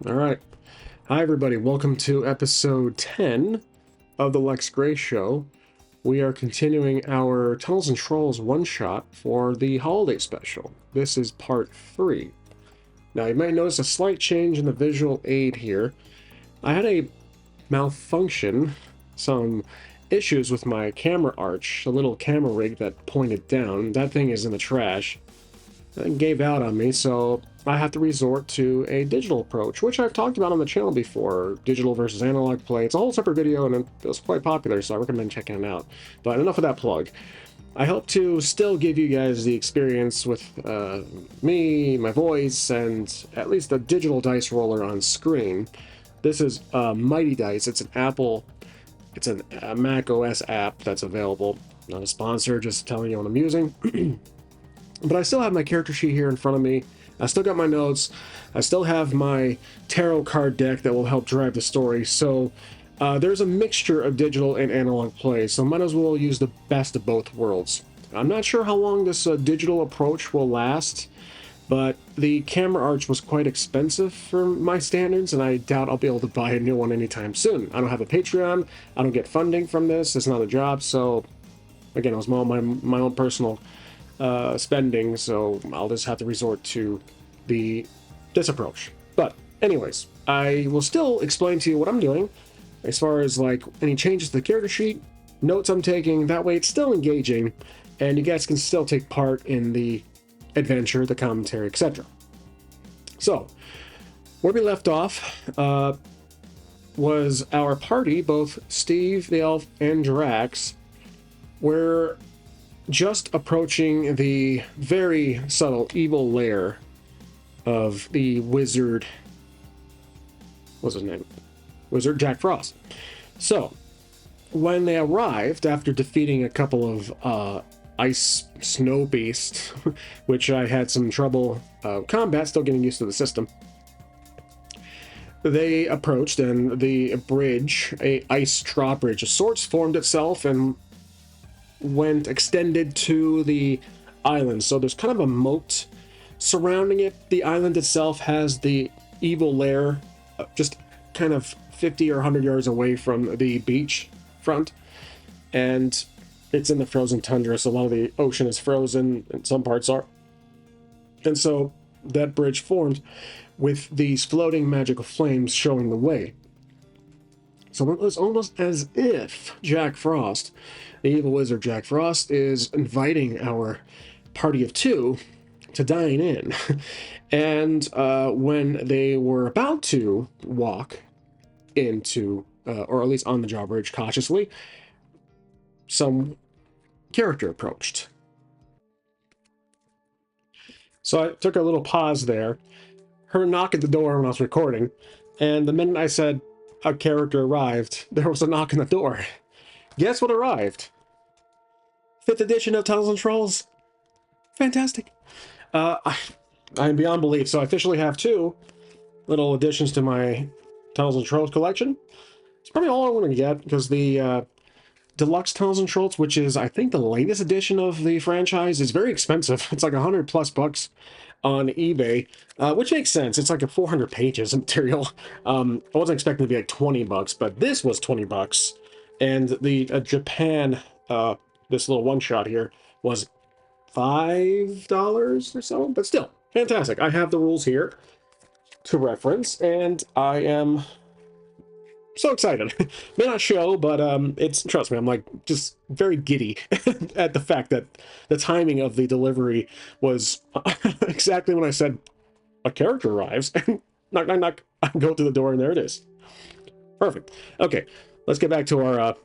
All right. Hi, everybody. Welcome to episode 10 of the Lex Gray Show. We are continuing our Tunnels and Trolls one-shot for the holiday special. This is part 3. Now, you might notice a slight change in the visual aid here. I had a malfunction, some issues with my camera arch, a little camera rig that pointed down. That thing is in the trash. It gave out on me, so I have to resort to a digital approach, which I've talked about on the channel before. Digital versus analog play. It's a whole separate video, and it was quite popular, so I recommend checking it out. But enough of that plug. I hope to still give you guys the experience with me, my voice, and at least a digital dice roller on screen. This is Mighty Dice. It's an a Mac OS app that's available. Not a sponsor, just telling you what I'm using. But I still have my character sheet here in front of me. I still got my notes. I still have my tarot card deck that will help drive the story. So there's a mixture of digital and analog play, so might as well use the best of both worlds. I'm not sure how long this digital approach will last, but the camera arch was quite expensive for my standards, and I doubt I'll be able to buy a new one anytime soon. I don't have a Patreon. I don't get funding from this. It's not a job, so again, it was my own personal spending, so I'll just have to resort to this approach. But anyways, I will still explain to you what I'm doing as far as like any changes to the character sheet, notes I'm taking. That way it's still engaging, and you guys can still take part in the adventure, the commentary, etc. So where we left off was our party, both Steve the elf and Drax, were just approaching the very subtle evil lair of the wizard. What's his name? Wizard Jack Frost. So, when they arrived, after defeating a couple of ice snow beasts, which I had some trouble combat, still getting used to the system, they approached, and the bridge, a ice drawbridge of sorts, formed itself and extended to the island. So there's kind of a moat surrounding it. The island itself has the evil lair just kind of 50 or 100 yards away from the beach front, and it's in the frozen tundra, so a lot of the ocean is frozen and some parts are, and so that bridge formed with these floating magical flames showing the way. So it was almost as if Jack Frost, the evil wizard Jack Frost, is inviting our party of two to dine in. And when they were about to walk into, or at least on the drawbridge cautiously, some character approached. So I took a little pause there, heard a knock at the door when I was recording, and the minute I said a character arrived, there was a knock on the door. Guess what arrived? 5th edition of Tunnels and Trolls. Fantastic. I'm beyond belief. So I officially have 2 little additions to my Tunnels and Trolls collection. It's probably all I'm going to get, because the Deluxe Tunnels and Trolls, which is, I think, the latest edition of the franchise, is very expensive. It's like $100+ on eBay, which makes sense. It's like a 400 pages of material. I wasn't expecting it to be like $20, but this was $20. And the Japan, this little one-shot here, was $5 or so, but still, fantastic. I have the rules here to reference, and I am so excited. May not show, but it's, trust me, I'm like just very giddy at the fact that the timing of the delivery was exactly when I said a character arrives, and knock, knock, knock, I go through the door, and there it is. Perfect. Okay, let's get back to our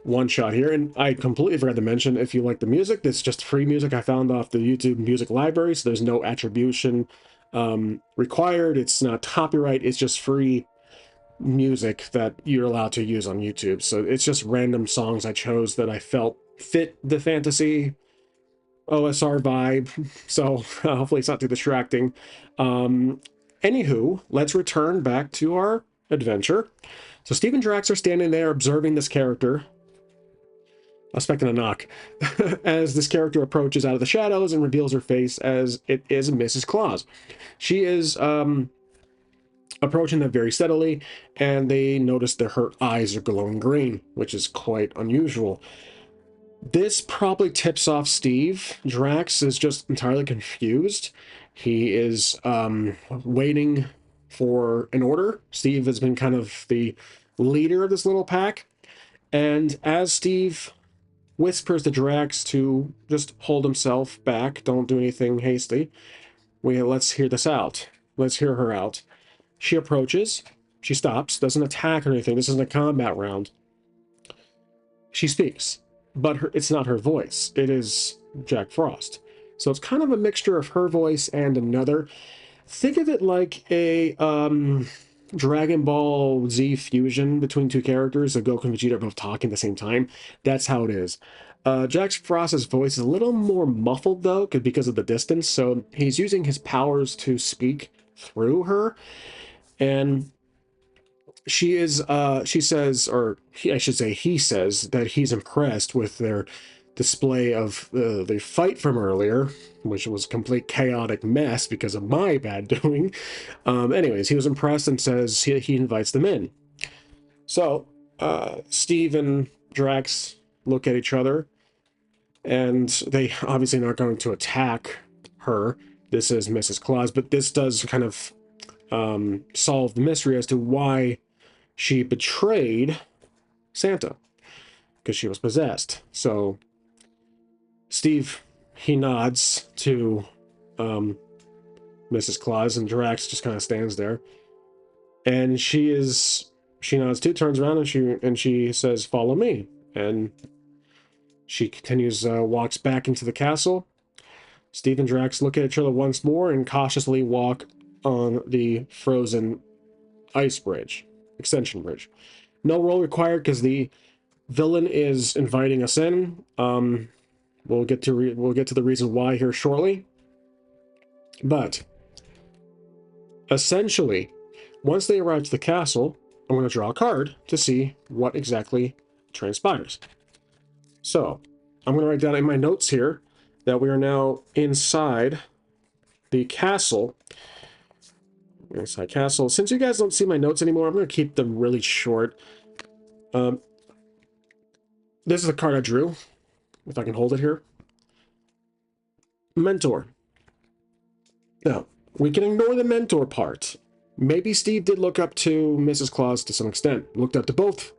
one shot here. And I completely forgot to mention, if you like the music, it's just free music I found off the YouTube music library, so there's no attribution required. It's not copyright. It's just free music that you're allowed to use on YouTube. So it's just random songs I chose that I felt fit the fantasy OSR vibe. So hopefully it's not too distracting. Anywho, let's return back to our adventure. So Steve and Drax are standing there observing this character. I was expecting a knock. As this character approaches out of the shadows and reveals her face as it is Mrs. Claus. She is a approaching them very steadily, and they notice that her eyes are glowing green, which is quite unusual. This probably tips off Steve. Drax is just entirely confused. He is waiting for an order. Steve has been kind of the leader of this little pack. And as Steve whispers to Drax to just hold himself back, don't do anything hasty, let's hear this out. Let's hear her out. She approaches. She stops, doesn't attack or anything. This isn't a combat round. She speaks, but it's not her voice. It is Jack Frost. So it's kind of a mixture of her voice and another. Think of it like a Dragon Ball Z fusion between two characters. So Goku and Vegeta are both talking at the same time. That's how it is. Jack Frost's voice is a little more muffled, though, because of the distance. So he's using his powers to speak through her. And she says, or I should say he says, that he's impressed with their display of the fight from earlier, which was a complete chaotic mess because of my bad doing. Anyways, he was impressed and says he invites them in. So Steve and Drax look at each other, and they obviously not going to attack her. This is Mrs. Claus, but this does kind of solve the mystery as to why she betrayed Santa, because she was possessed. So Steve, he nods to Mrs. Claus, and Drax just kind of stands there. And she nods too, turns around, and she says, "Follow me." And she continues, walks back into the castle. Steve and Drax look at each other once more and cautiously walk on the frozen ice bridge, extension bridge. No roll required because the villain is inviting us in. We'll get to the reason why here shortly. But essentially, once they arrive to the castle, I'm going to draw a card to see what exactly transpires. So I'm going to write down in my notes here that we are now inside the castle. Inside castle. Since you guys don't see my notes anymore, I'm going to keep them really short. This is a card I drew, if I can hold it here. Mentor. Now, we can ignore the mentor part. Maybe Steve did look up to Mrs. Claus to some extent. Looked up to both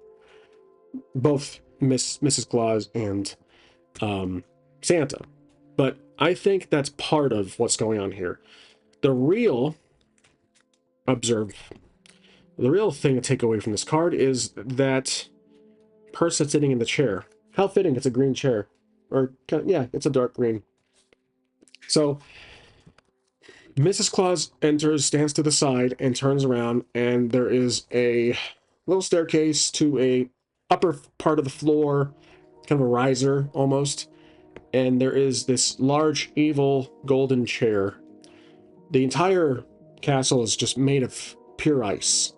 Mrs. Claus and Santa. But I think that's part of what's going on here. The real thing to take away from this card is that person sitting in the chair. How fitting, it's a green chair. Or, yeah, it's a dark green. So, Mrs. Claus enters, stands to the side, and turns around, and there is a little staircase to a upper part of the floor, kind of a riser, almost. And there is this large, evil, golden chair. The entire castle is just made of pure ice.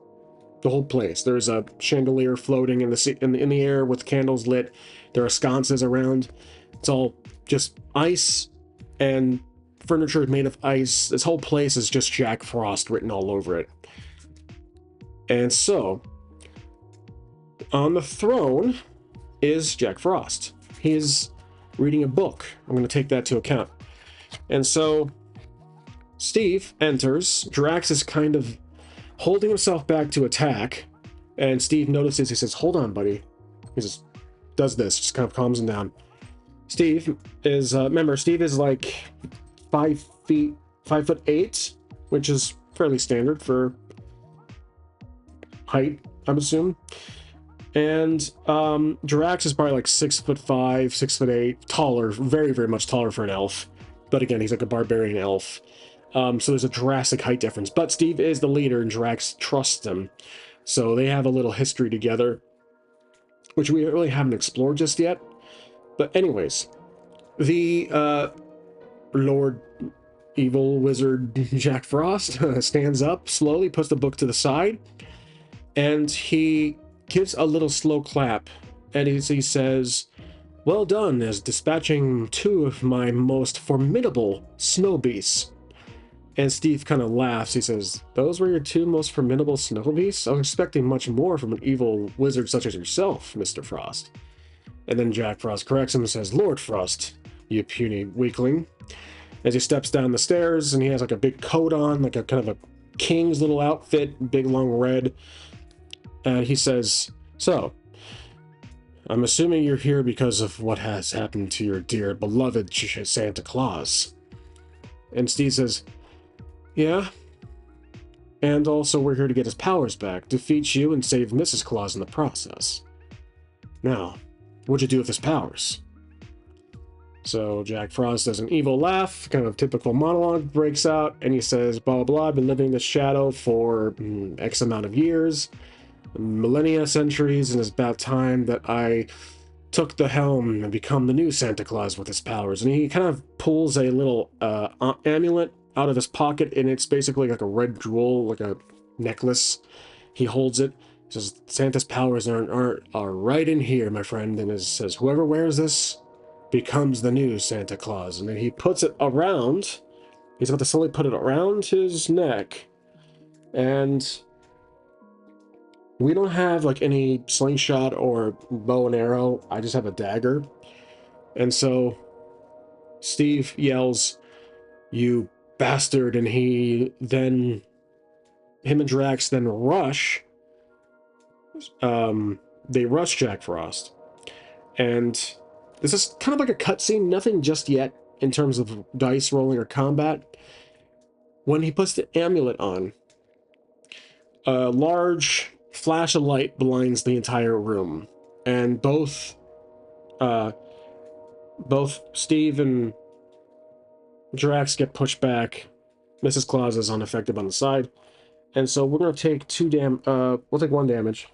The whole place. There's a chandelier floating in the air with candles lit. There are sconces around. It's all just ice, and furniture is made of ice. This whole place is just Jack Frost written all over it. And so, on the throne is Jack Frost. He is reading a book. I'm going to take that to account. And so, Steve enters. Drax is kind of holding himself back to attack, and Steve notices. He says, "Hold on, buddy." He just does this, just kind of calms him down. Steve is, remember, Steve is like 5'8", which is fairly standard for height, I'm assuming. And Drax is probably like 6'5", 6'8", taller, very, very much taller for an elf. But again, he's like a barbarian elf. So there's a drastic height difference. But Steve is the leader, and Drax trusts him. So they have a little history together, which we really haven't explored just yet. But anyways, the Lord Evil Wizard Jack Frost stands up slowly, puts the book to the side, and he gives a little slow clap. And he says, "Well done as dispatching two of my most formidable snow beasts." And Steve kind of laughs. He says, "Those were your two most formidable snow beasts? I was expecting much more from an evil wizard such as yourself, Mr. Frost." And then Jack Frost corrects him and says, "Lord Frost, you puny weakling." As he steps down the stairs, and he has like a big coat on, like a kind of a king's little outfit, big long red. And he says, "So, I'm assuming you're here because of what has happened to your dear beloved Santa Claus." And Steve says, "Yeah. And also we're here to get his powers back, defeat you, and save Mrs. Claus in the process. Now, what'd you do with his powers?" So Jack Frost does an evil laugh, kind of typical monologue breaks out, and he says, "Blah, blah, blah, I've been living in this shadow for X amount of years, millennia, centuries, and it's about time that I took the helm and become the new Santa Claus with his powers." And he kind of pulls a little amulet out of his pocket, and it's basically like a red jewel, like a necklace. He holds it. He says, "Santa's powers are right in here, my friend." And it says, "Whoever wears this becomes the new Santa Claus." And then he puts it around. He's about to slowly put it around his neck. And we don't have like any slingshot or bow and arrow. I just have a dagger. And so Steve yells, "You bastard." And him and Drax then rush. They rush Jack Frost. And this is kind of like a cutscene, nothing just yet in terms of dice rolling or combat. When he puts the amulet on, a large flash of light blinds the entire room, and both Steve and Drax get pushed back. Mrs. Claus is unaffected on the side, and so we're gonna take we'll take 1 damage.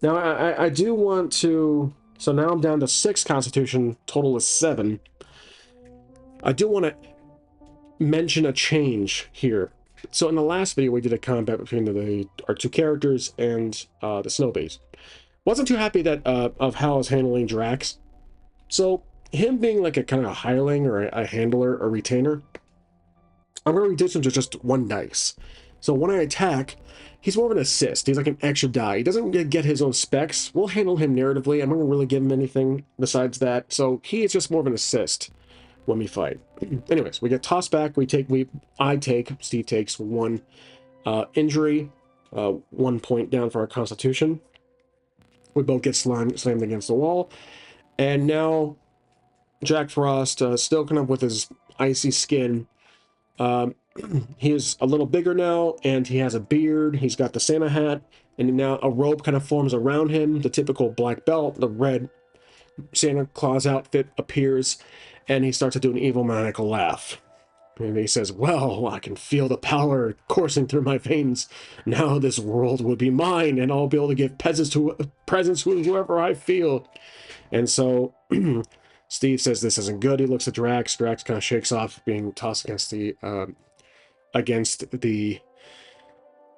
Now I do want to. So now I'm down to 6 Constitution. Total is 7. I do want to mention a change here. So in the last video, we did a combat between our 2 characters and the Snow Base. Wasn't too happy that of how I was handling Drax. So him being like a kind of a hireling or a handler or retainer, I'm going to reduce him to just 1 dice. So when I attack, he's more of an assist. He's like an extra die. He doesn't get his own specs. We'll handle him narratively. I'm not going to really give him anything besides that. So he is just more of an assist when we fight. Anyways, we get tossed back. Steve takes 1 injury, 1 point down for our Constitution. We both get slammed against the wall. And now Jack Frost, still kind of with his icy skin, he is a little bigger now, and he has a beard. He's got the Santa hat, and now a robe kind of forms around him. The typical black belt, the red Santa Claus outfit appears, and he starts to do an evil maniacal laugh. And he says, "Well, I can feel the power coursing through my veins. Now this world will be mine, and I'll be able to give presents to whoever I feel." And so Steve says this isn't good. He looks at Drax. Drax kind of shakes off being tossed against the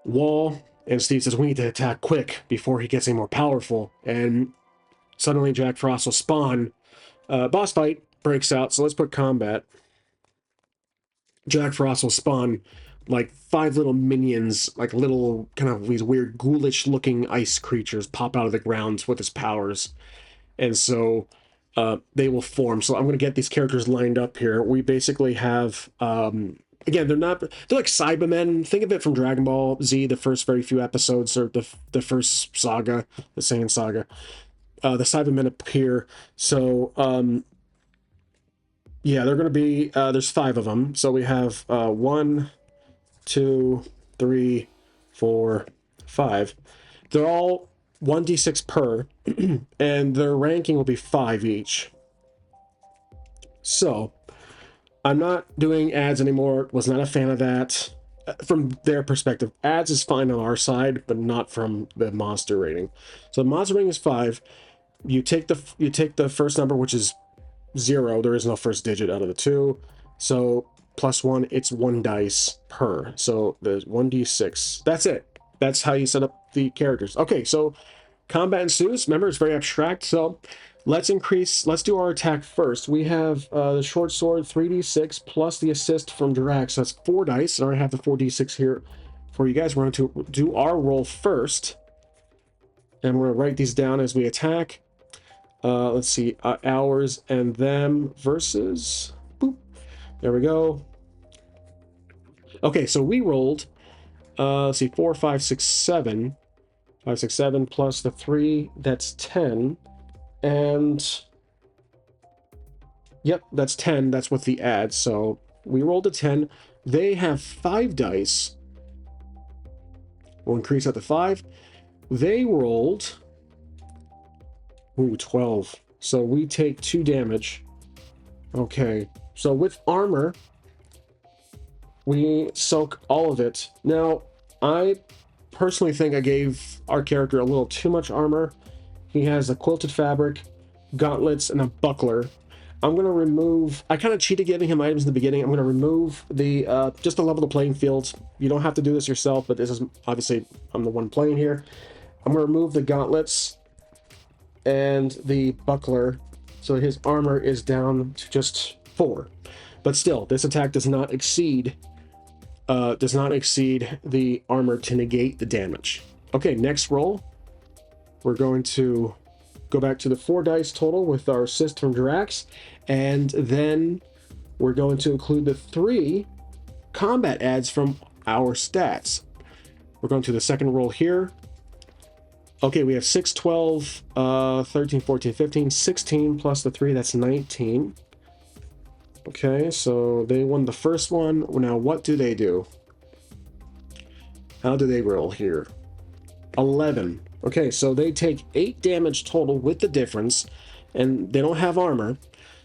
wall. And Steve says, "We need to attack quick before he gets any more powerful." And suddenly Jack Frost will spawn. Boss fight breaks out. So let's put combat. Jack Frost will spawn like 5 little minions, like little kind of these weird ghoulish looking ice creatures pop out of the ground with his powers. And so they will form. So I'm going to get these characters lined up here. We basically have, again, they're like Cybermen. Think of it from Dragon Ball Z, the first very few episodes, or the first saga, the Saiyan saga. The Cybermen appear. So, yeah, they're going to be, there's 5 of them. So we have 1, 2, 3, 4, 5. They're all 1d6 per, and their ranking will be 5 each. So, I'm not doing ads anymore. Was not a fan of that. From their perspective, ads is fine on our side, but not from the monster rating. So the monster rating is 5. You take the first number, which is 0. There is no first digit out of the 2. So +1, it's 1 dice per. So the 1d6. That's it. That's how you set up the characters. Okay, so combat ensues. Remember, it's very abstract. So Let's do our attack first. We have the short sword, 3d6 plus the assist from Drax. So that's 4 dice. And I already have the 4d6 here for you guys. We're going to do our roll first. And we're going to write these down as we attack. Let's see, ours and them versus... Boop. There we go. Okay, so we rolled, let's see, 4, 5, 6, 7. 5, 6, 7 plus the 3, that's 10. And... Yep, that's 10. That's with the add. So we rolled a 10. They have 5 dice. We'll increase that to 5. They rolled... Ooh, 12. So we take 2 damage. Okay. So with armor, we soak all of it. Now, I personally think I gave our character a little too much armor. He has a quilted fabric, gauntlets, and a buckler. I'm going to remove... I kind of cheated giving him items in the beginning. I'm going to remove the... just to level the playing field. You don't have to do this yourself, but this is... Obviously, I'm the one playing here. I'm going to remove the gauntlets and the buckler, so his armor is down to just 4. But still, this attack does not exceed the armor to negate the damage. Okay, next roll. We're going to go back to the 4 dice total with our assist from Drax, and then we're going to include the 3 combat adds from our stats. We're going to the second roll here. Okay, we have 6, 12, 13, 14, 15, 16 plus the 3, that's 19. Okay, so they won the first one. Now, what do they do? How do they roll here? 11. Okay, so they take 8 damage total with the difference, and they don't have armor.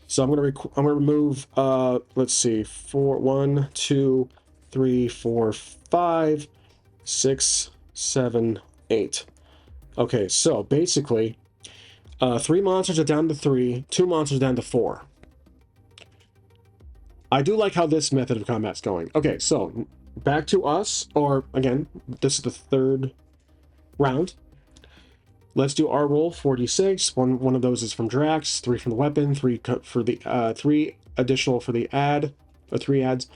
So I'm gonna remove let's see, 4, 1, 2, 3, 4, 5, 6, 7, 8. Okay, so basically, 3 monsters are down to 3, 2 monsters down to 4. I do like how this method of combat's going. Okay, so back to us, or again, this is the 3rd round. Let's do our roll, 4d6. One of those is from Drax, 3 from the weapon, 3 for the 3 additional for the add, or 3 adds.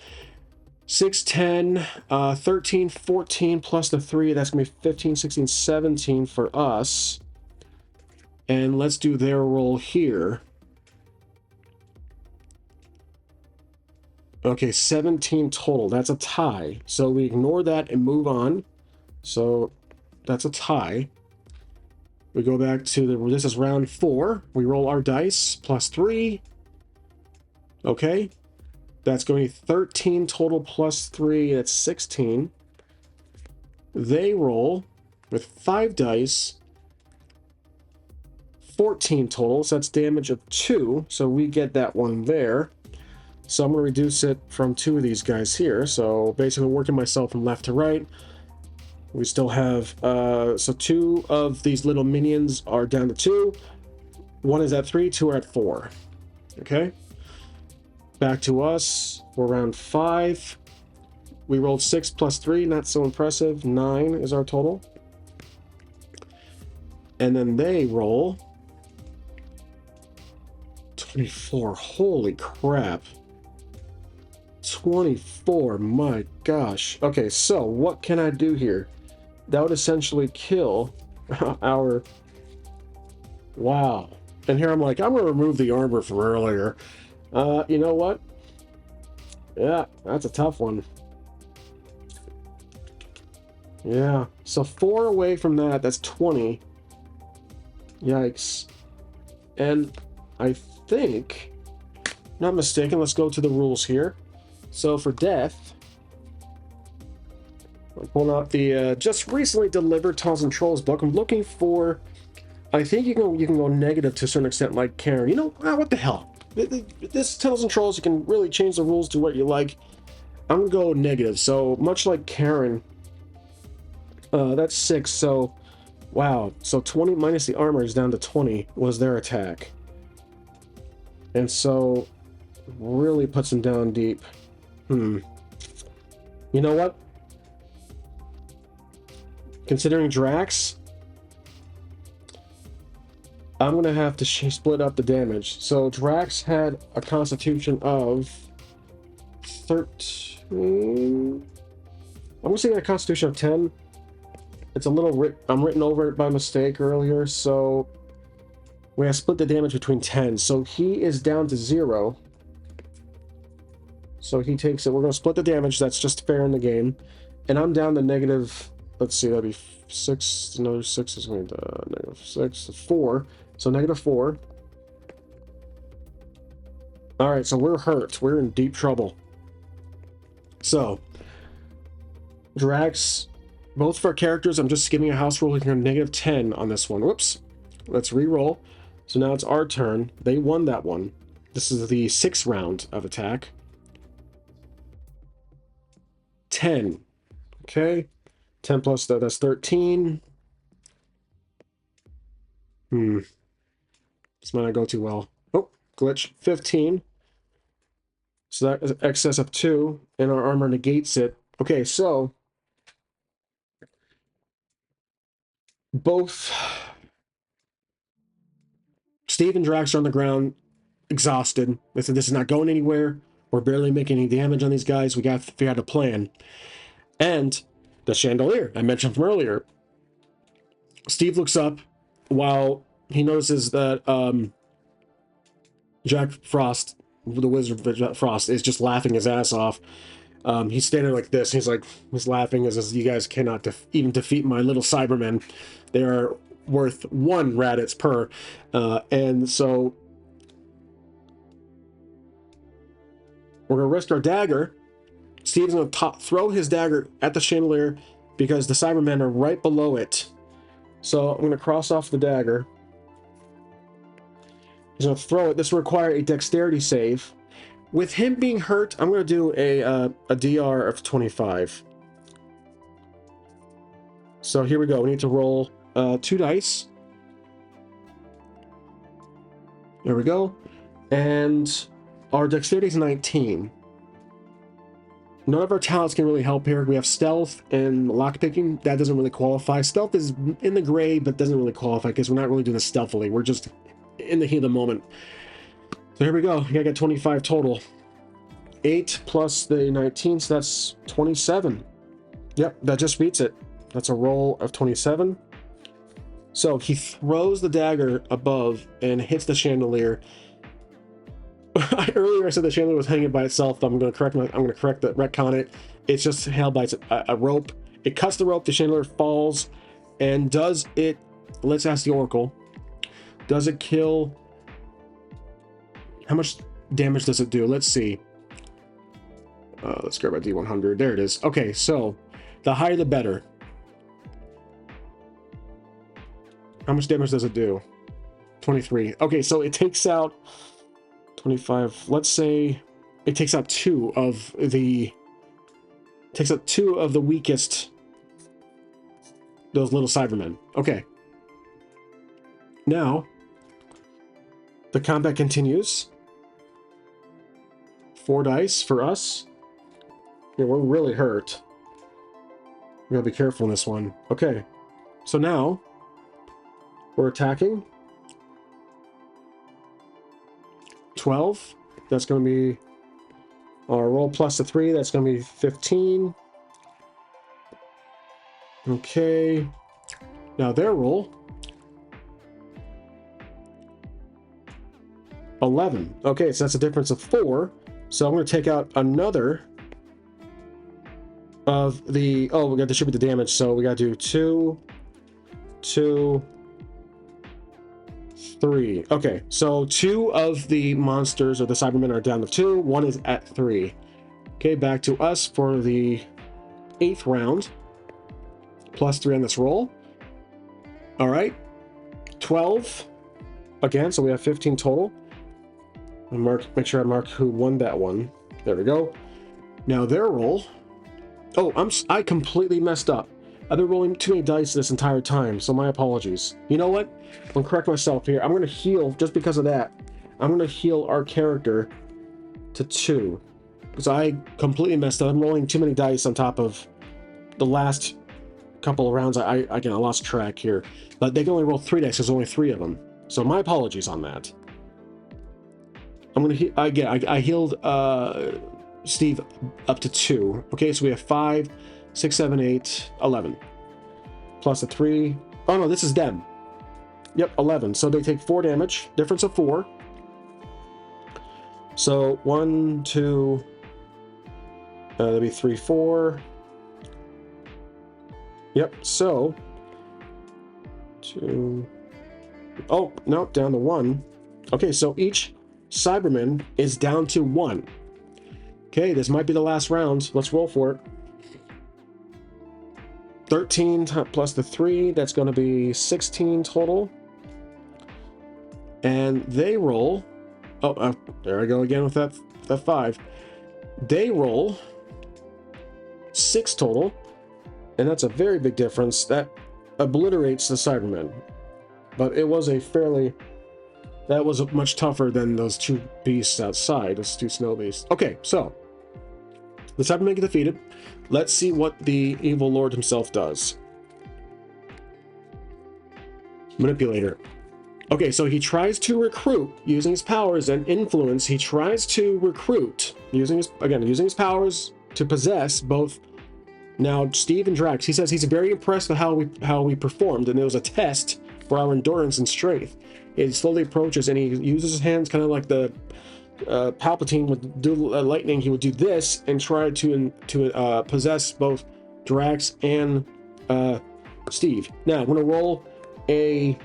6, 10, 13, 14 plus the 3, that's gonna be 15, 16, 17 for us. And let's do their roll here. Okay, 17 total. That's a tie. So we ignore that and move on. So that's a tie. We go back to this is round 4. We roll our dice, plus 3. Okay. That's going to be 13 total plus 3. That's 16. They roll with 5 dice. 14 total, so that's damage of 2. So we get that one there. So I'm going to reduce it from 2 of these guys here. So basically working myself from left to right. We still have, so 2 of these little minions are down to 2. 1 is at 3, 2 are at 4. Okay. Back to us. We're round 5. We rolled 6 plus 3, not so impressive. 9 is our total. And then they roll 24. Holy crap. 24, my gosh. Okay, so what can I do here? That would essentially kill our... Wow. And here I'm like, I'm going to remove the armor from earlier. You know what? Yeah, that's a tough one. Yeah, so 4 away from that, that's 20. Yikes. And I think, not mistaken, let's go to the rules here. So for death, I'm pulling out the just recently delivered Tunnels and Trolls book. I'm looking for, I think you can go negative to a certain extent, like Karen. You know, what the hell? This Tunnels and Trolls, you can really change the rules to what you like. I'm gonna go negative. So much like Karen, that's 6. So wow. So 20 minus the armor is down to 20 was their attack, and so really puts them down deep. You know what? Considering Drax, I'm gonna have to split up the damage. So Drax had a constitution of 13. I'm gonna say a constitution of 10. It's a little I'm written over it by mistake earlier, so we have split the damage between 10. So he is down to 0. So he takes it. We're gonna split the damage. That's just fair in the game. And I'm down to negative. Let's see, that'd be 6. Another 6 is going to negative 6, 4. So negative 4. All right, so we're hurt. We're in deep trouble. So Drax, both of our characters, I'm just skipping a house roll here, negative 10 on this one. Whoops. Let's re-roll. So now it's our turn. They won that one. This is the 6th round of attack. 10. Okay. 10 plus that, that's 13. This might not go too well. Oh, glitch. 15. So that is excess of 2, and our armor negates it. Okay, so both Steve and Drax are on the ground, exhausted. They said, this is not going anywhere. We're barely making any damage on these guys. We got to figure out a plan. And the chandelier I mentioned from earlier. Steve looks up while he notices that Jack Frost, the Wizard of Jack Frost, is just laughing his ass off. He's standing like this. He's laughing as you guys cannot even defeat my little Cybermen. They are worth 1 Raditz per. And so we're going to risk our dagger. Steve's going to throw his dagger at the chandelier because the Cybermen are right below it. So I'm going to cross off the dagger. He's going to throw it. This will require a dexterity save. With him being hurt, I'm going to do a DR of 25. So here we go. We need to roll 2 dice. There we go. And our dexterity is 19. None of our talents can really help here. We have stealth and lockpicking. That doesn't really qualify. Stealth is in the gray, but doesn't really qualify because we're not really doing this stealthily. We're just in the heat of the moment. So here we go. I got 25 total. 8 plus the 19, so that's 27. Yep, that just beats it. That's a roll of 27. So he throws the dagger above and hits the chandelier. Earlier I said the chandelier was hanging by itself. I'm going to correct the retcon it. It's just held by a rope. It cuts the rope. The chandelier falls, and does it? Let's ask the Oracle. Does it kill? How much damage does it do? Let's see. Let's grab my D100. There it is. Okay, so the higher the better. How much damage does it do? 23. Okay, so it takes out 25. Let's say it takes out 2 of the weakest, those little Cybermen. Okay. Now the combat continues. 4 dice for us. Yeah, we're really hurt. We gotta be careful in this one. Okay, so now we're attacking. 12. That's going to be our roll plus the 3. That's going to be 15. Okay. Now their roll. 11. Okay, so that's a difference of 4. So I'm going to take out another of the... Oh, we got to distribute the damage. So we got to do 2, 2, 3. Okay, so 2 of the monsters or the Cybermen are down to 2. 1 is at 3. Okay, back to us for the 8th round. Plus 3 on this roll. All right. 12 again, so we have 15 total. And make sure I mark who won that one. There we go. Now their roll. Oh, I completely messed up. I've been rolling too many dice this entire time, so my apologies. You know what? I'm gonna correct myself here. I'm gonna heal just because of that. I'm gonna heal our character to 2 because I completely messed up. I'm rolling too many dice on top of the last couple of rounds. I lost track here, but they can only roll 3 dice. There's only 3 of them. So my apologies on that. I'm gonna I healed Steve up to 2. Okay, so we have 5, 6, 7, 8, 11. Plus a 3. Oh no, this is them. Yep, 11. So they take 4 damage. Difference of 4. So 1, 2. That'd be 3, 4. Yep. So 2. Oh no, down to 1. Okay, so each Cyberman is down to 1. Okay, this might be the last round. Let's roll for it. 13 plus the 3, that's going to be 16 total. And they roll. Oh, there I go again with that 5. They roll 6 total, and that's a very big difference. That obliterates the Cybermen. But it was a fairly... That was much tougher than those 2 beasts outside, those 2 snow beasts. Okay, so the Cybermen get defeated. Let's see what the evil lord himself does. Manipulator. Okay, so he tries to recruit using his powers and influence. He tries to recruit using his powers to possess both. Now, Steve and Drax. He says he's very impressed with how we performed, and it was a test for our endurance and strength. He slowly approaches and he uses his hands, kind of like the Palpatine would do lightning. He would do this and try to possess both Drax and Steve. Now I'm going to roll a...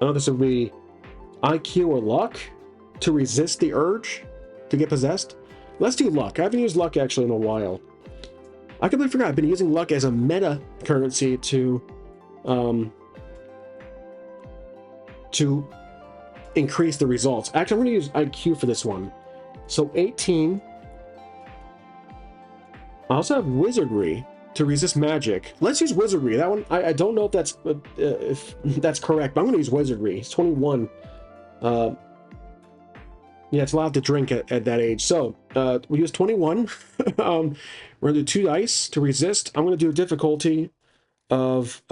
Oh, this would be IQ or luck to resist the urge to get possessed. Let's do luck. I haven't used luck actually in a while. I completely forgot. I've been using luck as a meta currency to increase the results. Actually, I'm going to use IQ for this one. So 18. I also have Wizardry to resist magic. Let's use Wizardry. That one, I don't know if that's correct, but I'm going to use Wizardry. It's 21. Yeah, it's allowed to drink at that age. So we use 21. We're going to do 2 dice to resist. I'm going to do a difficulty of...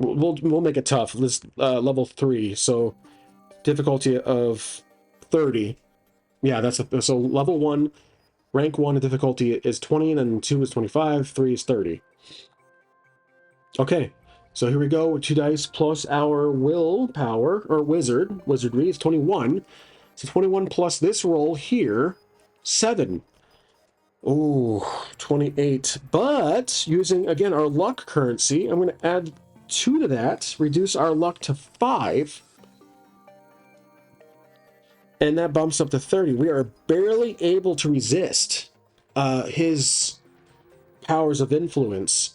We'll make it tough. This level 3, so difficulty of 30. Yeah, so level 1, rank 1, the difficulty is 20, and then 2 is 25, 3 is 30. Okay, so here we go with 2 dice plus our willpower or wizardry is 21. So 21 plus this roll here, 7. Oh, 28. But using again our luck currency, I'm going to add 2 to that, reduce our luck to 5, and that bumps up to 30. We are barely able to resist his powers of influence,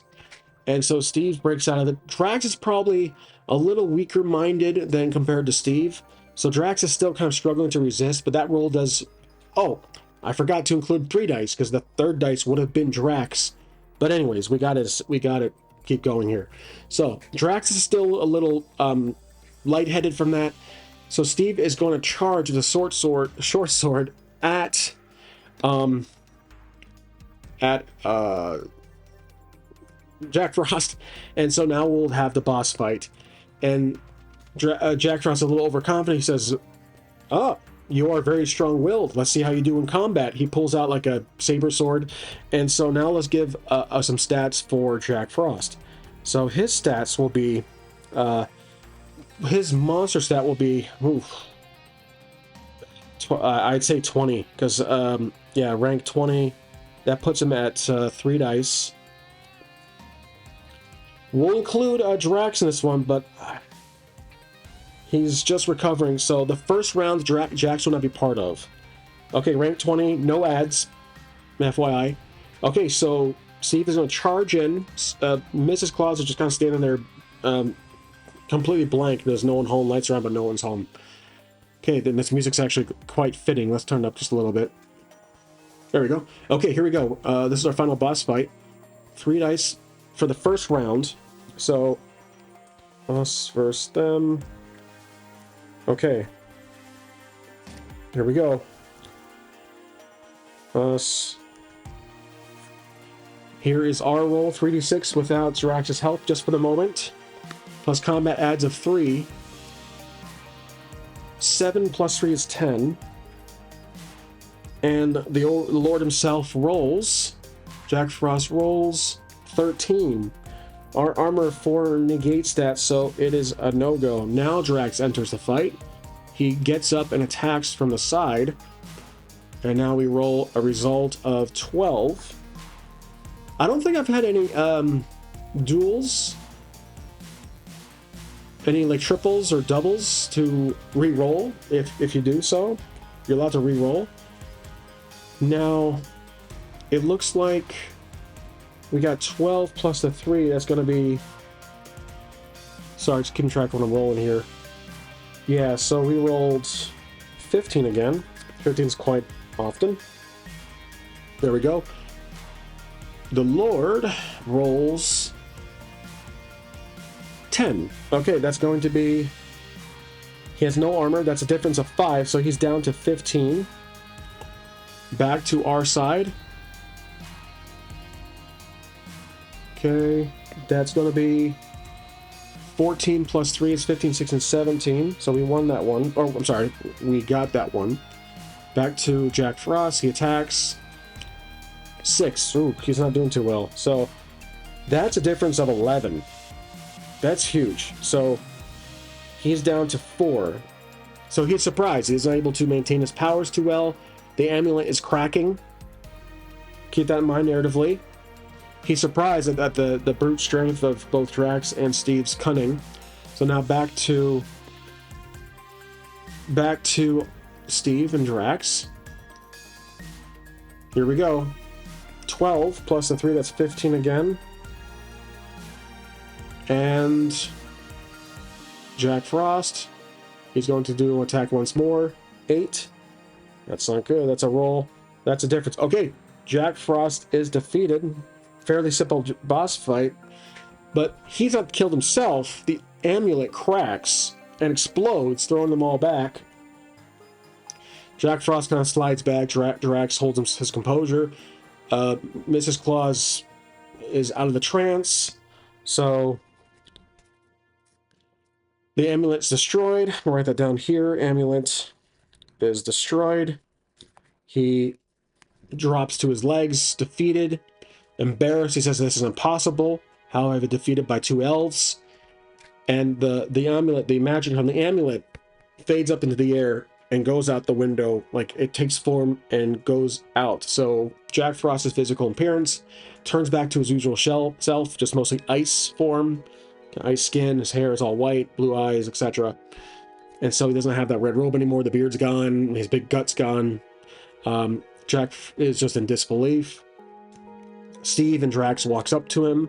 and so Steve breaks out of it. Drax is probably a little weaker minded than compared to Steve, so Drax is still kind of struggling to resist, but that roll does... Oh, I forgot to include 3 dice because the 3rd dice would have been Drax, but anyways, we got it. Keep going here. So Drax is still a little lightheaded from that. So Steve is going to charge the short sword at Jack Frost, and so now we'll have the boss fight. And Jack Frost is a little overconfident. He says, "Oh, you are very strong-willed. Let's see how you do in combat." He pulls out like a saber sword, and so now let's give some stats for Jack Frost. So his stats will be, his monster stat will be, I'd say 20, because yeah, rank 20. That puts him at 3 dice. We'll include Drax in this one, but he's just recovering, so the first round Jax will not be part of. Okay, rank 20, no ads, FYI. Okay, so Steve is going to charge in. Mrs. Claus is just kind of standing there completely blank. There's no one home, lights are on, but no one's home. Okay, then this music's actually quite fitting. Let's turn it up just a little bit. There we go. Okay, here we go. This is our final boss fight. 3 dice for the first round. So, us versus them. Okay. Here we go. Us. Here is our roll, 3d6 without Drax's help, just for the moment. plus combat adds of 3. 7 plus 3 is 10. And the Lord himself rolls. Jack Frost rolls 13. Our armor 4 negates that, so it is a no-go. Now Drax enters the fight. He gets up and attacks from the side. And now we roll a result of 12. I don't think I've had any duels, any like triples or doubles to re-roll. If you do so, you're allowed to re-roll. Now, it looks like we got 12 plus the 3. That's going to be... Sorry, just keeping track when I'm rolling here. Yeah, so we rolled 15 again. 15 is quite often. There we go. The Lord rolls 10. Okay, that's going to be... He has no armor. That's a difference of 5, so he's down to 15. Back to our side. Okay, that's going to be 14 plus 3 is 15, 16, 17. So we won that one. Oh, I'm sorry. We got that one. Back to Jack Frost. He attacks. 6. Ooh, he's not doing too well. So that's a difference of 11. That's huge. So he's down to 4. So he's surprised. He's not able to maintain his powers too well. The amulet is cracking. Keep that in mind narratively. He's surprised at the brute strength of both Drax and Steve's cunning. So now back to Steve and Drax. Here we go. 12 plus the 3, that's 15 again. And Jack Frost, he's going to do attack once more. 8. That's not good. That's a roll. That's a difference. Okay, Jack Frost is defeated. Fairly simple boss fight, but he's not killed himself. The amulet cracks and explodes, throwing them all back. Jack Frost kind of slides back. Drax holds his composure. Mrs. Claus is out of the trance, so the amulet's destroyed. I'll write that down here. Amulet is destroyed. He drops to his legs, defeated. Embarrassed, he says this is impossible. How have I defeated by 2 elves? And the amulet, the magic on the amulet fades up into the air and goes out the window. Like, it takes form and goes out. So Jack Frost's physical appearance turns back to his usual self, just mostly ice form, ice skin. His hair is all white, blue eyes, etc. And so he doesn't have that red robe anymore. The beard's gone. His big gut's gone. Jack is just in disbelief. Steve and Drax walks up to him,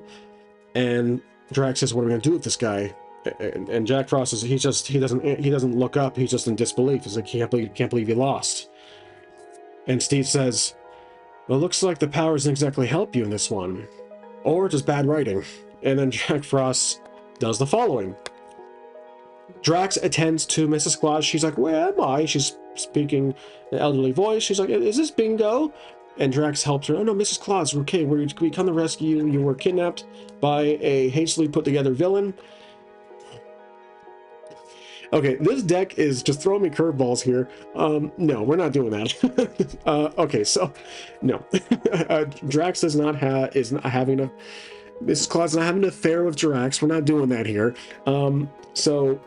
and Drax says, "What are we gonna do with this guy?" And Jack Frost is he doesn't look up. He's just in disbelief. He's like, can't believe you lost. And Steve says, "Well, it looks like the powers didn't exactly help you in this one, or just bad writing." And then Jack Frost does the following. Drax attends to Mrs. Claus. She's like, "Where am I?" She's speaking in an elderly voice. She's like, "Is this Bingo?" And Drax helps her. "Oh no, Mrs. Claus, okay, we come to rescue you. You were kidnapped by a hastily put together villain." Okay, this deck is just throwing me curveballs here. No, we're not doing that. Okay, so no, Drax is not having a. Mrs. Claus is not having an affair with Drax. We're not doing that here. So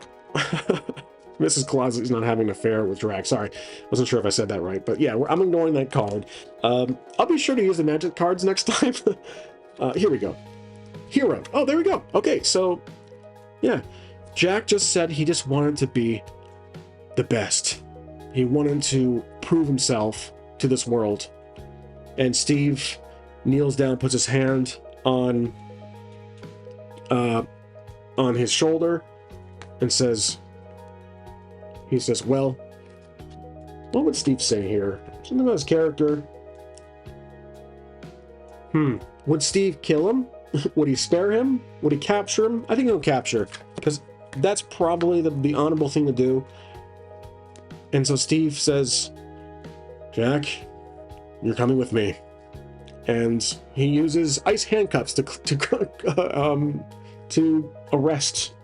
Mrs. Claus is not having an affair with Drax. Sorry, wasn't sure if I said that right, but yeah, I'm ignoring that card. I'll be sure to use the magic cards next time. Here we go. Hero. Oh, there we go. Okay, so yeah, Jack just said he just wanted to be the best. He wanted to prove himself to this world. And Steve kneels down, puts his hand on his shoulder, and says, "Well, what would Steve say here? Something about his character. Would Steve kill him? Would he spare him? Would he capture him? I think he'll capture, because that's probably the honorable thing to do." And so Steve says, "Jack, you're coming with me." And he uses ice handcuffs to arrest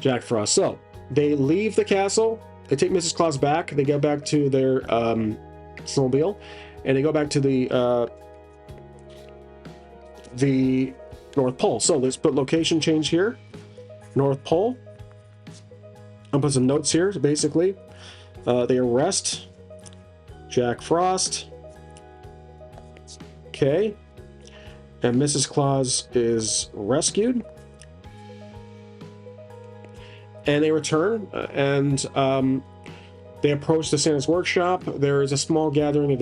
Jack Frost. So they leave the castle. They take Mrs. Claus back. They go back to their snowmobile, and they go back to the North Pole. So let's put location change here. North Pole. I'll put some notes here. So basically, they arrest Jack Frost. Okay. And Mrs. Claus is rescued. And they return, and they approach the Santa's workshop. There is a small gathering of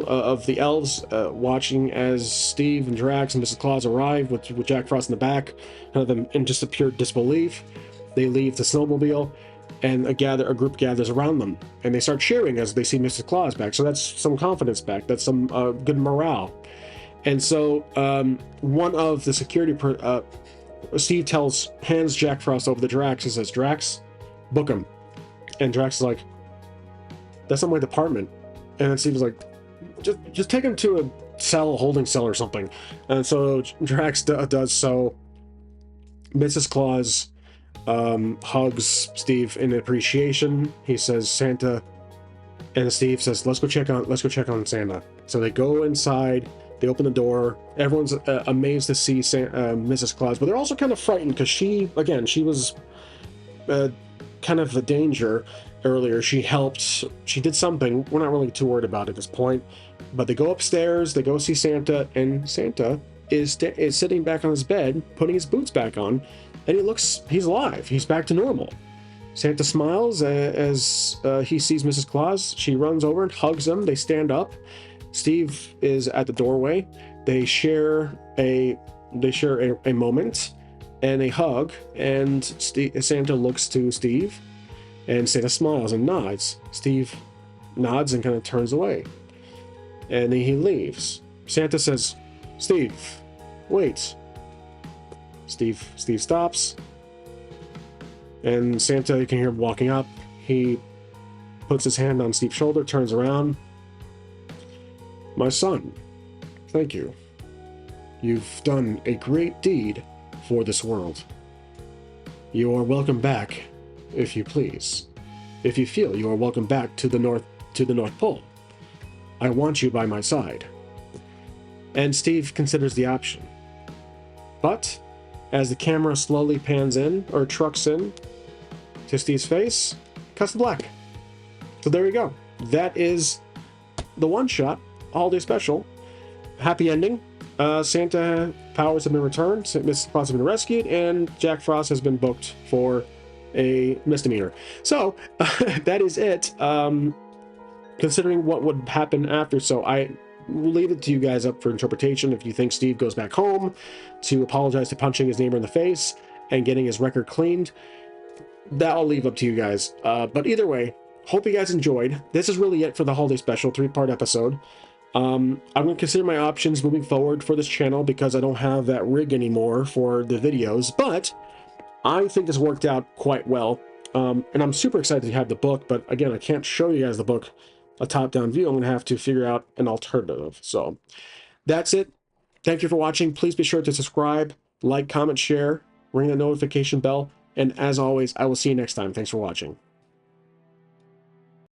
of the elves watching as Steve and Drax and Mrs. Claus arrive with Jack Frost in the back, none of them in just a pure disbelief. They leave the snowmobile, and a group gathers around them, and they start cheering as they see Mrs. Claus back. So that's some confidence back. That's some good morale. And so one of the security Steve hands Jack Frost over to Drax and says, "Drax, book him." And Drax is like, "That's not my department." And then Steve is like, just take him to a holding cell or something. And so Drax does so. Mrs. Claus hugs Steve in appreciation. He says, "Santa," and Steve says, let's go check on Santa." So they go inside. They open the door. Everyone's amazed to see Mrs. Claus, but they're also kind of frightened because she was kind of a danger earlier. She did something. We're not really too worried about it at this point. But they go upstairs. They go see Santa, and Santa is sitting back on his bed, putting his boots back on, and he's alive. He's back to normal. Santa smiles as he sees Mrs. Claus. She runs over and hugs him. They stand up. Steve is at the doorway. They share a moment and a hug, and Santa looks to Steve, and Santa smiles and nods. Steve nods and kind of turns away, and then he leaves. Santa says, "Steve, wait." Steve stops, and Santa, you can hear him walking up. He puts his hand on Steve's shoulder, turns around. "My son, thank you. You've done a great deed for this world. You are welcome back, if you please. If you feel you are welcome back to the North Pole. I want you by my side." And Steve considers the option. But as the camera slowly pans in, or trucks in to Steve's face, cuts to black. So there you go. That is the one-shot holiday special. Happy ending. Santa powers have been returned, Mrs. Claus has been rescued, and Jack Frost has been booked for a misdemeanor. So that is it. Considering what would happen after, so I will leave it to you guys up for interpretation. If you think Steve goes back home to apologize to punching his neighbor in the face and getting his record cleaned, that I'll leave up to you guys. But either way, hope you guys enjoyed. This is really it for the holiday special 3-part episode. I'm going to consider my options moving forward for this channel because I don't have that rig anymore for the videos, but I think this worked out quite well. And I'm super excited to have the book, but again, I can't show you guys the book, a top-down view. I'm going to have to figure out an alternative. So that's it. Thank you for watching. Please be sure to subscribe, like, comment, share, ring the notification bell, and as always, I will see you next time. Thanks for watching.